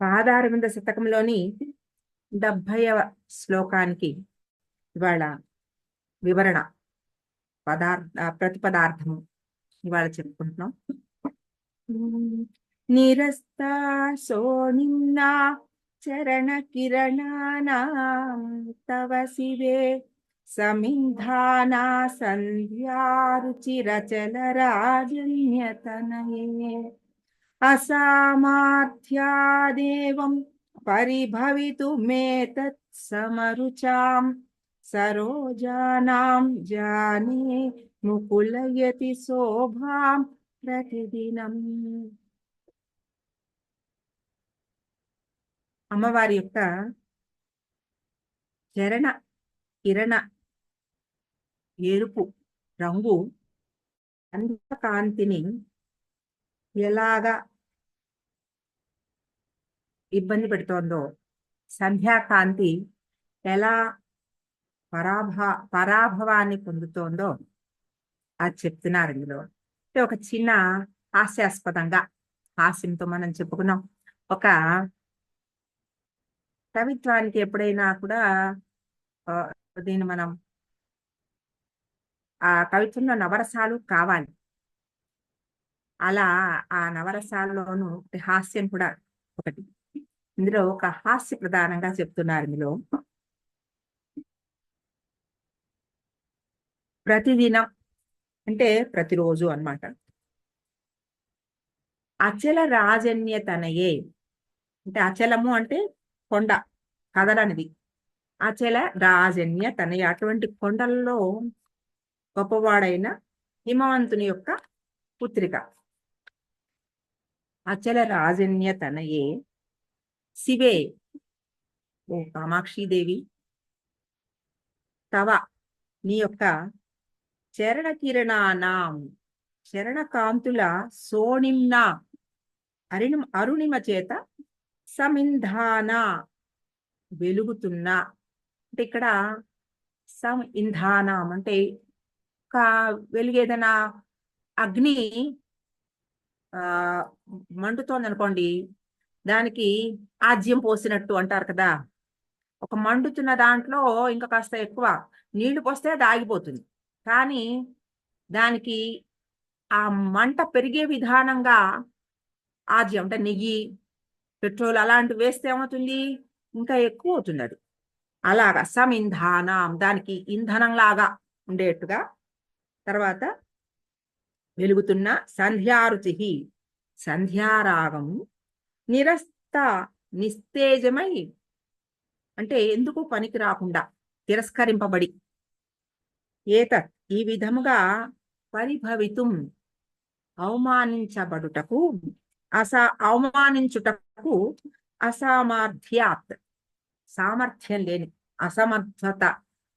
పాదారవింద శతకంలోని 70వ శ్లోకానికి ఇవాళ వివరణ ప్రతిపదార్థము ఇవాళ చెప్పుకుంటున్నాం. నిరస్తా సోనిమ్నా చరణ కిరణానాం తవ శివే సమింధానా సంధ్యారుచిరచలరాజన్యతనయే అసామార్థ్యాదేవం పరిభవితుమేతత్ సమరుచాం సరోజానాం జానే ముకులయతి శోభాం ప్రతిదినం. అమ్మవారి యొక్క చరణ కిరణ ఎరుపు రంగు కాంతిని ఎలాగా ఇబ్బంది పెడుతోందో, సంధ్యాకాంతి ఎలా పరాభవాన్ని పొందుతోందో అది చెప్తున్నారు ఇందులో. అంటే ఒక చిన్న హాస్యాస్పదంగా, హాస్యంతో మనం చెప్పుకున్నాం. ఒక కవిత్వానికి ఎప్పుడైనా కూడా దీన్ని మనం ఆ కవిత్వంలో నవరసాలు కావాలి. అలా ఆ నవరసాల్లోనూ హాస్యం కూడా ఒకటి. ఇందులో ఒక హాస్య ప్రధానంగా చెప్తున్నారు. ఇందులో ప్రతిదినం అంటే ప్రతిరోజు అన్నమాట. అచల రాజన్యతనయే అంటే అచలము అంటే కొండ, కదలనిది. అచల రాజన్య తనయ అటువంటి కొండల్లో గొప్పవాడైన హిమవంతుని యొక్క పుత్రిక. అచల రాజన్య తనయే శివే ఓ కామాక్షిదేవి తవ నీ యొక్క చరణ కిరణానాం చరణ కాంతుల సోణిమ్న అరుణిమ చేత సమింధాన వెలుగుతున్నా. అంటే ఇక్కడ సమ్ ఇంధానం అంటే ఒక వెలుగేదైనా అగ్ని మండుతోంది అనుకోండి, దానికి ఆజ్యం పోసినట్టు అంటారు కదా. ఒక మండుతున్న దాంట్లో ఇంకా కాస్త ఎక్కువ నీళ్లు పోస్తే అది ఆగిపోతుంది. కానీ దానికి ఆ మంట పెరిగే విధానంగా ఆజ్యం అంటే నెయ్యి, పెట్రోల్ అలాంటివి వేస్తే ఏమవుతుంది, ఇంకా ఎక్కువ అవుతుంది అది. అలాగా సమింధానం దానికి ఇంధనంలాగా ఉండేట్టుగా. తర్వాత వెలుగుతున్న సంధ్యారుచి సంధ్యారాగం నిరస్త నిస్తేజమై అంటే ఎందుకు పనికి రాకుండా తిరస్కరింపబడి ఏతత్ ఈ విధముగా పరిభవితుం అవమానించబడుటకు అవమానించుటకు అసామర్థ్యాత్ సామర్థ్యం లేని అసమర్థత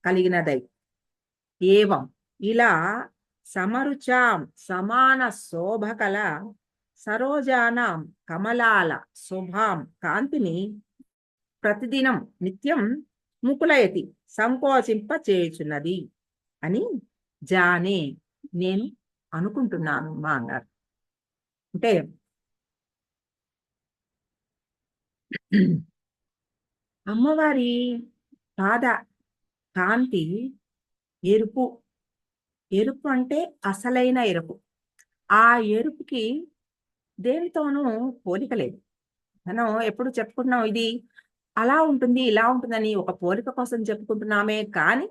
కలిగినదై ఏవం ఇలా సమరుచాం సమాన శోభకల సరోజానాం కమలాల శోభాం కాంతిని ప్రతిదినం నిత్యం ముకులయతి సంకోచింప చేయుచున్నది అని జానే నేను అనుకుంటున్నాను మా అన్నారు. అంటే అమ్మవారి పాద కాంతి ఎరుపు. ఎరుపు అంటే అసలైన ఎరుపు. ఆ ఎరుపుకి దేనితోనూ పోలిక లేదు. మనం ఎప్పుడు చెప్పుకుంటున్నాం ఇది అలా ఉంటుంది ఇలా ఉంటుందని ఒక పోలిక కోసం చెప్పుకుంటున్నామే, కానీ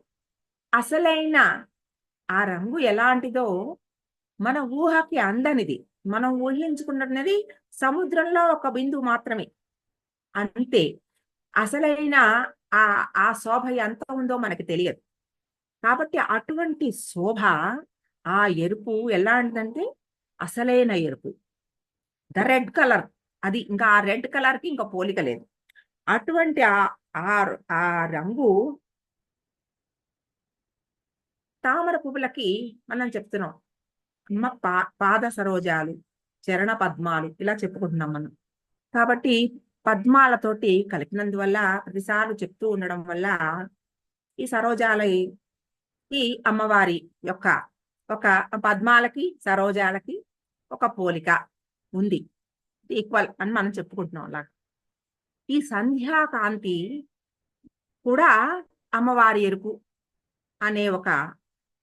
అసలైన ఆ రంగు ఎలాంటిదో మన ఊహకి అందనిది. మనం ఊహించుకున్నది సముద్రంలో ఒక బిందువు మాత్రమే, అంతే. అసలైన ఆ ఆ శోభ ఎంత ఉందో మనకి తెలియదు. కాబట్టి అటువంటి శోభ ఆ ఎరుపు ఎలాంటిదంటే అసలైన ఎరుపు, ద రెడ్ కలర్. అది ఇంకా ఆ రెడ్ కలర్ కి ఇంకా పోలిక లేదు. అటువంటి ఆ రంగు తామర పువ్వులకి మనం చెప్తున్నాం. అమ్మ పాద సరోజాలు, చరణ పద్మాలు ఇలా చెప్పుకుంటున్నాం మనం. కాబట్టి పద్మాలతోటి కలిపినందువల్ల ప్రతిసార్లు చెప్తూ ఉండడం వల్ల ఈ సరోజాలకి అమ్మవారి యొక్క ఒక పద్మాలకి సరోజాలకి ఒక పోలిక ఉంది, ఈక్వల్ అని మనం చెప్పుకుంటున్నాం. అలా ఈ సంధ్యాకాంతి కూడా అమ్మవారి ఎరుపు అనే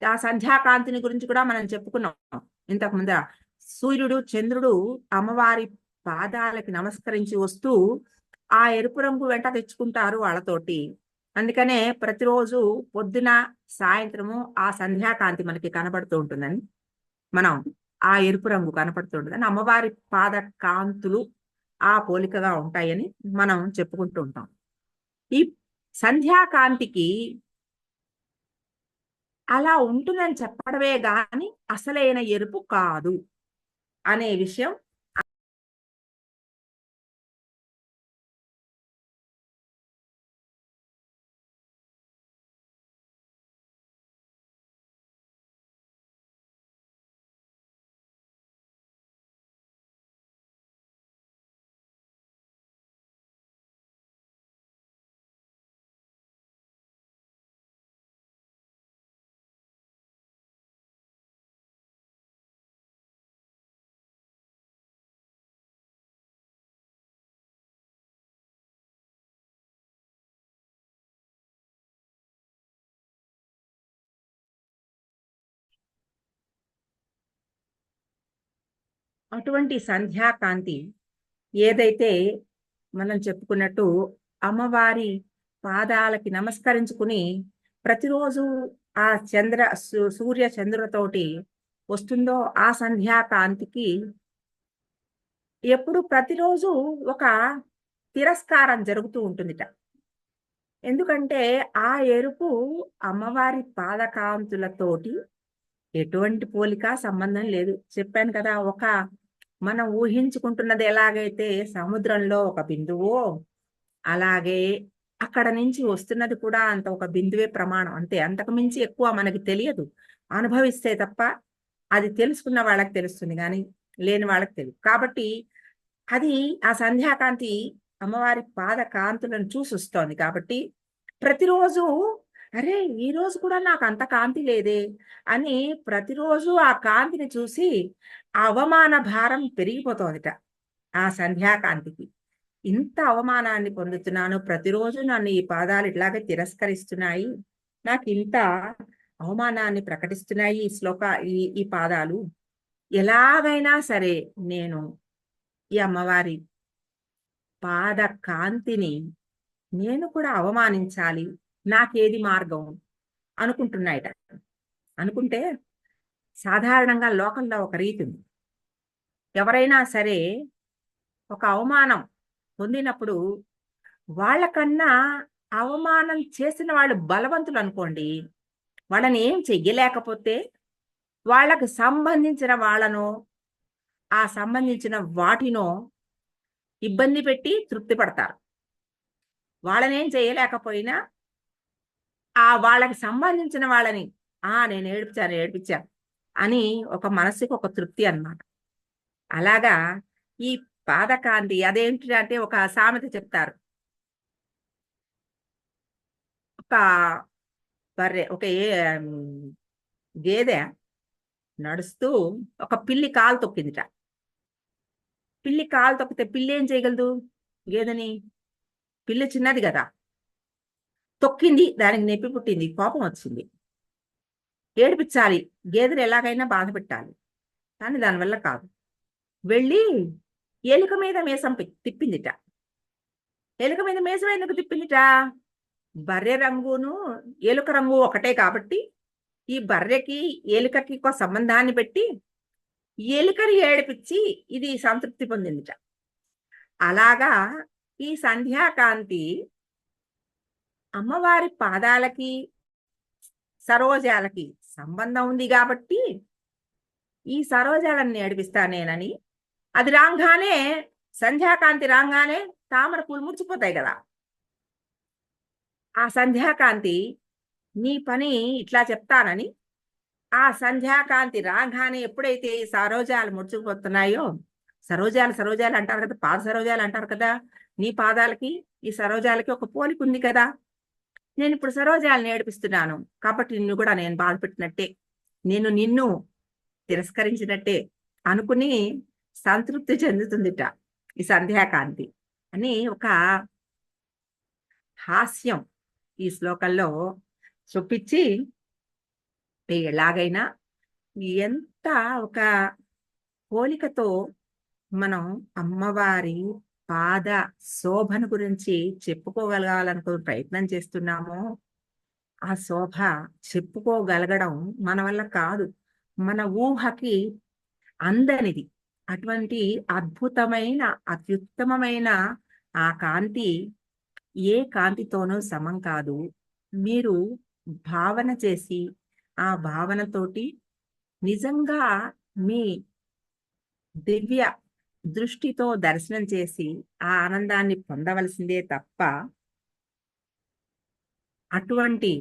ఆ సంధ్యాకాంతిని గురించి కూడా మనం చెప్పుకున్నాం ఇంతకు ముందర. సూర్యుడు చంద్రుడు అమ్మవారి పాదాలకి నమస్కరించి వస్తూ ఆ ఎరుపు రంగు వెంట తెచ్చుకుంటారు వాళ్ళతోటి. అందుకనే ప్రతిరోజు పొద్దున సాయంత్రము ఆ సంధ్యాకాంతి మనకి కనబడుతూ ఉంటుందని, మనం ఆ ఎరుపు రంగు కనపడుతూ ఉంటుందని, అమ్మవారి పాద కాంతులు ఆ పోలికగా ఉంటాయని మనం చెప్పుకుంటూ ఉంటాం. ఈ సంధ్యాకాంతికి అలా ఉంటుందని చెప్పడమే గాని అసలైన ఎరుపు కాదు అనే విషయం అటువంటి సంధ్యాకాంతి ఏదైతే మనం చెప్పుకున్నట్టు అమ్మవారి పాదాలకి నమస్కరించుకుని ప్రతిరోజు ఆ సూర్య చంద్రులతోటి వస్తుందో ఆ సంధ్యాకాంతికి ఎప్పుడు ప్రతిరోజు ఒక తిరస్కారం జరుగుతూ ఉంటుందిట. ఎందుకంటే ఆ ఎరుపు అమ్మవారి పాదకాంతులతోటి ఎటువంటి పోలిక సంబంధం లేదు. చెప్పాను కదా, మనం ఊహించుకుంటున్నది ఎలాగైతే సముద్రంలో ఒక బిందువో అలాగే అక్కడ నుంచి వస్తున్నది కూడా అంత ఒక బిందువే ప్రమాణం, అంతే. అంతకు మించి ఎక్కువ మనకి తెలియదు. అనుభవిస్తే తప్ప అది తెలుసుకున్న వాళ్ళకి తెలుస్తుంది, కానీ లేని వాళ్ళకి తెలియదు. కాబట్టి అది ఆ సంధ్యాకాంతి అమ్మవారి పాద కాంతులను చూసి వస్తోంది. కాబట్టి ప్రతిరోజు అరే ఈ రోజు కూడా నాకు అంత కాంతి లేదే అని ప్రతిరోజు ఆ కాంతిని చూసి ఆ అవమాన భారం పెరిగిపోతోందిట. ఆ సంధ్యాకాంతికి ఇంత అవమానాన్ని పొందుతున్నాను, ప్రతిరోజు నన్ను ఈ పాదాలు ఇట్లాగే తిరస్కరిస్తున్నాయి, నాకు ఇంత అవమానాన్ని ప్రకటిస్తున్నాయి ఈ పాదాలు, ఎలాగైనా సరే నేను ఈ అమ్మవారి పాద కాంతిని నేను కూడా అవమానించాలి, నాకేది మార్గం అనుకుంటున్నాయట. అనుకుంటే సాధారణంగా లోకంలో ఒక రీతి ఉంది. ఎవరైనా సరే ఒక అవమానం పొందినప్పుడు వాళ్ళకన్నా అవమానం చేసిన వాళ్ళు బలవంతులు అనుకోండి, వాళ్ళని ఏం చెయ్యలేకపోతే వాళ్ళకు సంబంధించిన వాళ్ళనో ఆ సంబంధించిన వాటినో ఇబ్బంది పెట్టి తృప్తి పడతారు. వాళ్ళనేం చేయలేకపోయినా వాళ్ళకి సంబంధించిన వాళ్ళని నేను ఏడిపించాను అని ఒక మనసుకి ఒక తృప్తి అన్నమాట. అలాగా ఈ పాదకాంతి అదేంటి అంటే ఒక సామెత చెప్తారు. ఒక బర్రె గేదె నడుస్తూ ఒక పిల్లి కాలు తొక్కిందిట. పిల్లి కాలు తొక్కితే పిల్లి ఏం చేయగలదు? గేదెని, పిల్లి చిన్నది కదా, తొక్కింది, దానికి నొప్పి పుట్టింది, కోపం వచ్చింది, ఏడిపించాలి, గేదెని ఎలాగైనా బాధ పెట్టాలి, కానీ దానివల్ల కాదు. వెళ్ళి ఎలుక మీద మేసం తిప్పిందిట. ఎలుక మీద మేసం ఎందుకు తిప్పిందిట? బర్రె రంగును ఎలుక రంగు ఒకటే కాబట్టి ఈ బర్రెకి ఎలుకకి ఒక సంబంధాన్ని పెట్టి ఎలుకని ఏడిపించి ఇది సంతృప్తి పొందిందిట. అలాగా ఈ సంధ్యాకాంతి అమ్మవారి పాదాలకి సరోజాలకి సంబంధం ఉంది కాబట్టి ఈ సరోజాలను ఏడిపిస్తానేనని, అది రాగానే సంధ్యాకాంతి రాగానే తామర పూలు ముడిచిపోతాయి కదా. ఆ సంధ్యాకాంతి నీ పని ఇట్లా చెప్తానని ఆ సంధ్యాకాంతి రాగానే ఎప్పుడైతే ఈ సరోజాలు ముడుచుకుపోతున్నాయో, సరోజాలు అంటారు కదా, పాద సరోజాలు అంటారు కదా, నీ పాదాలకి ఈ సరోజాలకి ఒక పోలిక ఉంది కదా. నేను ఇప్పుడు సరోజాలను ఏడిపిస్తున్నాను కాబట్టి నిన్ను కూడా నేను బాధ పెట్టినట్టే, నేను నిన్ను తిరస్కరించినట్టే అనుకుని సంతృప్తి చెందుతుందిట ఈ సంధ్యాకాంతి అని ఒక హాస్యం ఈ శ్లోకంలో చూపించి ఎలాగైనా ఎంత ఒక పోలికతో మనం అమ్మవారి పాద శోభను గురించి చెప్పుకోగలగాలనుకో ప్రయత్నం చేస్తున్నామో ఆ శోభ చెప్పుకోగలగడం మన వల్ల కాదు. మన ఊహకి అందనిది. అటువంటి అద్భుతమైన, అత్యుత్తమమైన ఆ కాంతి ఏ కాంతితోనూ సమం కాదు. మీరు భావన చేసి, ఆ భావనతోటి నిజంగా మీ దివ్య దృష్టితో దర్శనం చేసి, ఆ ఆనందాన్ని పొందవలసిందే తప్ప, అటువంటి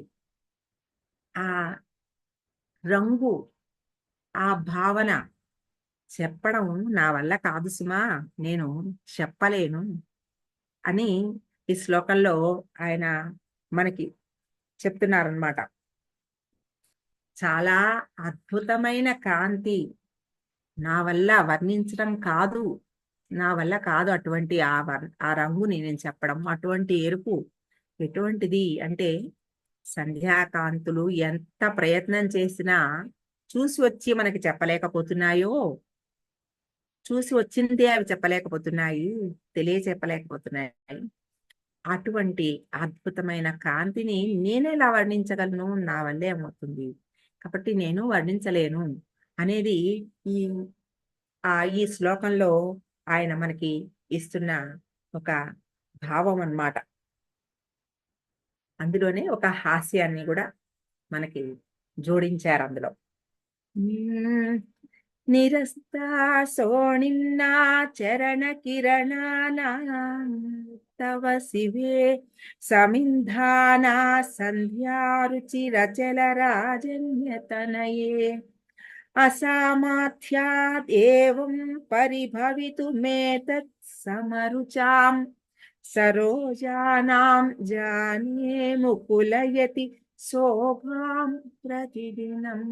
ఆ రంగు, ఆ భావన చెప్పడం నా వల్ల కాదు సుమా! నేను చెప్పలేను అని ఈ శ్లోకంలో ఆయన మనకి చెప్తున్నారనమాట. చాలా అద్భుతమైన కాంతి. నా వల్ల వర్ణించడం కాదు. నా వల్ల కాదు అటువంటి ఆ రంగుని నేను చెప్పడం. అటువంటి ఎరుపు ఎటువంటిది అంటే సంధ్యాకాంతులు ఎంత ప్రయత్నం చేసినా చూసి వచ్చి మనకి చెప్పలేకపోతున్నాయో, చూసి వచ్చిందే అవి చెప్పలేకపోతున్నాయి, తెలియచెప్పలేకపోతున్నాయి. అటువంటి అద్భుతమైన కాంతిని నేనెలా వర్ణించగలను? నా వల్లే ఏమవుతుంది. కాబట్టి నేను వర్ణించలేను అనేది ఈ ఈ శ్లోకంలో ఆయన మనకి ఇస్తున్న ఒక భావం అన్నమాట. అందులోనే ఒక హాస్యాన్ని గూడా మనకి జోడించారందులో. హ్మ్. నిరస్తాసోణిన్నా చరణకిరణానాం తవ శివే సమింధానా సంధ్యారుచిరచలరాజన్యతనయే అసామాథ్యాదేవం పరిభవితుమేతత్ సమరుచాం సరోజానాం జానే ముకులయతి శోభాం ప్రతిదినం.